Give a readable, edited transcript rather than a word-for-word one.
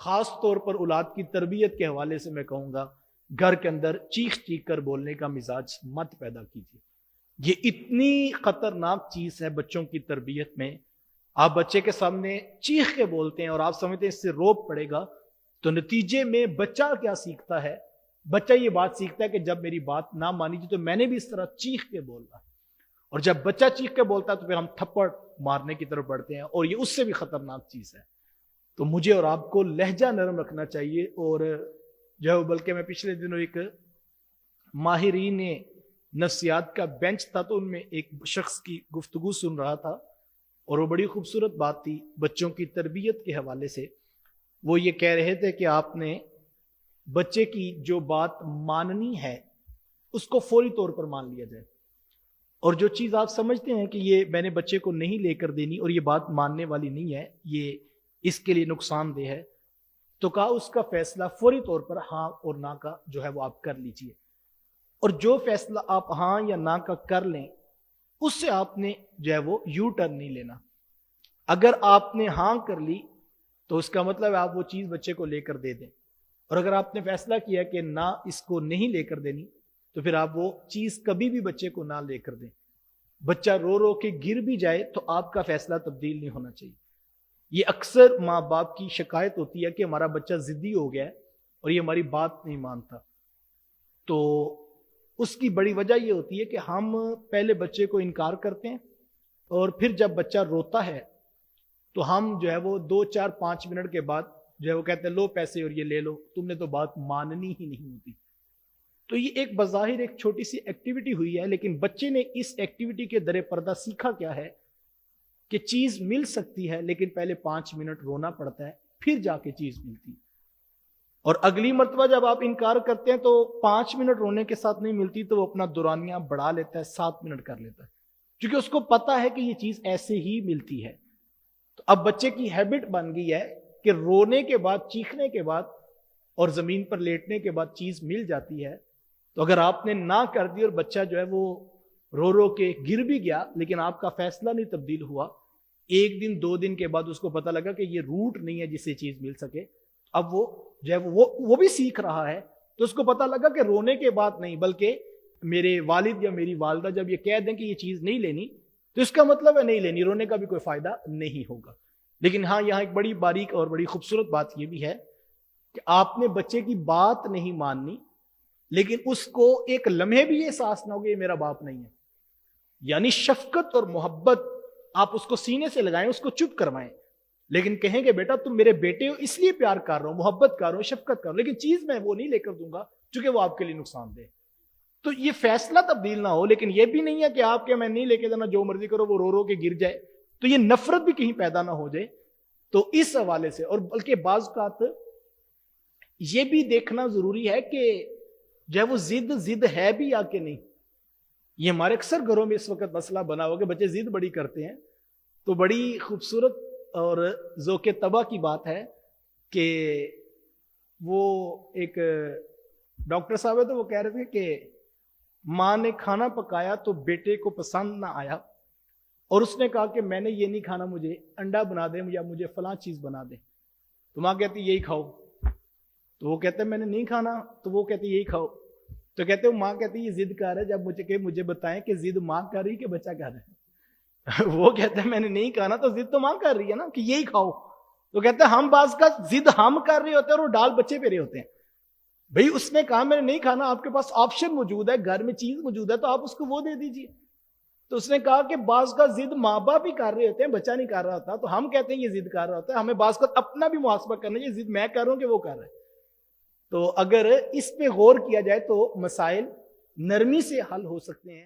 خاص طور پر اولاد کی تربیت کے حوالے سے میں کہوں گا، گھر کے اندر چیخ چیخ کر بولنے کا مزاج مت پیدا کیجیے۔ یہ اتنی خطرناک چیز ہے بچوں کی تربیت میں۔ آپ بچے کے سامنے چیخ کے بولتے ہیں اور آپ سمجھتے ہیں اس سے روب پڑے گا، تو نتیجے میں بچہ کیا سیکھتا ہے؟ بچہ یہ بات سیکھتا ہے کہ جب میری بات نہ مانی جائے تو میں نے بھی اس طرح چیخ کے بولنا، اور جب بچہ چیخ کے بولتا ہے تو پھر ہم تھپڑ مارنے کی طرف بڑھتے ہیں، اور یہ اس سے بھی خطرناک چیز ہے۔ تو مجھے اور آپ کو لہجہ نرم رکھنا چاہیے، اور جو ہے بلکہ میں پچھلے دنوں ایک ماہرین نفسیات کا بینچ تھا تو ان میں ایک شخص کی گفتگو سن رہا تھا، اور وہ بڑی خوبصورت بات تھی بچوں کی تربیت کے حوالے سے۔ وہ یہ کہہ رہے تھے کہ آپ نے بچے کی جو بات ماننی ہے اس کو فوری طور پر مان لیا جائے، اور جو چیز آپ سمجھتے ہیں کہ یہ میں نے بچے کو نہیں لے کر دینی اور یہ بات ماننے والی نہیں ہے، یہ اس کے لیے نقصان دہ ہے، تو کہا اس کا فیصلہ فوری طور پر ہاں اور نہ کا جو ہے وہ آپ کر لیجئے، اور جو فیصلہ آپ ہاں یا نہ کا کر لیں اس سے آپ نے جو ہے وہ یو ٹرن نہیں لینا۔ اگر آپ نے ہاں کر لی تو اس کا مطلب ہے آپ وہ چیز بچے کو لے کر دے دیں، اور اگر آپ نے فیصلہ کیا کہ نہ اس کو نہیں لے کر دینی تو پھر آپ وہ چیز کبھی بھی بچے کو نہ لے کر دیں۔ بچہ رو رو کے گر بھی جائے تو آپ کا فیصلہ تبدیل نہیں ہونا چاہیے۔ یہ اکثر ماں باپ کی شکایت ہوتی ہے کہ ہمارا بچہ ضدی ہو گیا ہے اور یہ ہماری بات نہیں مانتا، تو اس کی بڑی وجہ یہ ہوتی ہے کہ ہم پہلے بچے کو انکار کرتے ہیں، اور پھر جب بچہ روتا ہے تو ہم جو ہے وہ 2-4-5 منٹ کے بعد جو ہے وہ کہتے ہیں لو پیسے اور یہ لے لو، تم نے تو بات ماننی ہی نہیں ہوتی۔ تو یہ ایک بظاہر ایک چھوٹی سی ایکٹیویٹی ہوئی ہے، لیکن بچے نے اس ایکٹیویٹی کے در پردہ سیکھا کیا ہے کہ چیز مل سکتی ہے لیکن پہلے 5 منٹ رونا پڑتا ہے، پھر جا کے چیز ملتی ہے، اور اگلی مرتبہ جب آپ انکار کرتے ہیں تو 5 منٹ رونے کے ساتھ نہیں ملتی تو وہ اپنا دورانیہ بڑھا لیتا ہے، 7 منٹ کر لیتا ہے، کیونکہ اس کو پتا ہے کہ یہ چیز ایسے ہی ملتی ہے۔ تو اب بچے کی ہیبٹ بن گئی ہے کہ رونے کے بعد، چیخنے کے بعد اور زمین پر لیٹنے کے بعد چیز مل جاتی ہے۔ تو اگر آپ نے نہ کر دی اور بچہ جو ہے وہ رو رو کے گر بھی گیا لیکن آپ کا فیصلہ نہیں تبدیل ہوا، 1 دن 2 دن کے بعد اس کو پتا لگا کہ یہ روٹ نہیں ہے جس سے چیز مل سکے، اب وہ جو ہے وہ بھی سیکھ رہا ہے، تو اس کو پتا لگا کہ رونے کے بعد نہیں بلکہ میرے والد یا میری والدہ جب یہ کہہ دیں کہ یہ چیز نہیں لینی تو اس کا مطلب ہے نہیں لینی، رونے کا بھی کوئی فائدہ نہیں ہوگا۔ لیکن ہاں یہاں ایک بڑی باریک اور بڑی خوبصورت بات یہ بھی ہے کہ آپ نے بچے کی بات نہیں ماننی، لیکن اس کو ایک لمحے بھی یہ احساس نہ ہو کہ یہ میرا باپ نہیں ہے، یعنی شفقت اور محبت آپ اس کو سینے سے لگائیں، اس کو چپ کروائیں، لیکن کہیں کہ بیٹا تم میرے بیٹے ہو اس لیے پیار کر رہا ہوں، محبت کر رہا ہوں، شفقت کر رہا ہوں، لیکن چیز میں وہ نہیں لے کر دوں گا چونکہ وہ آپ کے لیے نقصان دہ۔ تو یہ فیصلہ تبدیل نہ ہو، لیکن یہ بھی نہیں ہے کہ آپ کے میں نہیں لے کے دینا، جو مرضی کرو، وہ رو رو کے گر جائے، تو یہ نفرت بھی کہیں پیدا نہ ہو جائے۔ تو اس حوالے سے، اور بلکہ بعض اوقات یہ بھی دیکھنا ضروری ہے کہ جو ہے وہ ضد ہے بھی یا کہ نہیں۔ یہ ہمارے اکثر گھروں میں اس وقت مسئلہ بنا ہوا کہ بچے ضد بڑی کرتے ہیں، تو بڑی خوبصورت اور ذوق طبع کی بات ہے کہ وہ ایک ڈاکٹر صاحب ہے تو وہ کہہ رہے تھے کہ ماں نے کھانا پکایا تو بیٹے کو پسند نہ آیا، اور اس نے کہا کہ میں نے یہ نہیں کھانا، مجھے انڈا بنا دے یا مجھے فلاں چیز بنا دے، تو ماں کہتی یہی کھاؤ، تو وہ کہتے ہیں میں نے نہیں کھانا، تو وہ کہتے یہی کھاؤ، تو کہتے ہیں ماں کہتی یہ ضد کر ہے، جب مجھے بتائیں کہ ضد ماں کر رہی کہ بچہ کر رہا ہے وہ کہتے ہیں میں نے نہیں کھانا، تو ضد تو ماں کر رہی ہے نا کہ یہی کھاؤ، تو کہتے ہیں ہم بعض کا ضد ہم کر رہے ہوتے ہیں اور وہ ڈال بچے پہ رہے ہوتے ہیں۔ بھئی اس نے کہا میں نے نہیں کھانا، آپ کے پاس آپشن موجود ہے، گھر میں چیز موجود ہے، تو آپ اس کو وہ دے دیجئے۔ تو اس نے کہا کہ بعض کا ضد ماں باپ ہی کر رہے ہوتے ہیں، بچہ نہیں کر رہا ہوتا، تو ہم کہتے ہیں یہ ضد کر رہا ہوتا ہے، ہمیں بعض کا اپنا بھی محاسبہ کرنا چاہیے، ضد میں کر رہا ہوں کہ وہ کر رہا ہے۔ تو اگر اس پہ غور کیا جائے تو مسائل نرمی سے حل ہو سکتے ہیں۔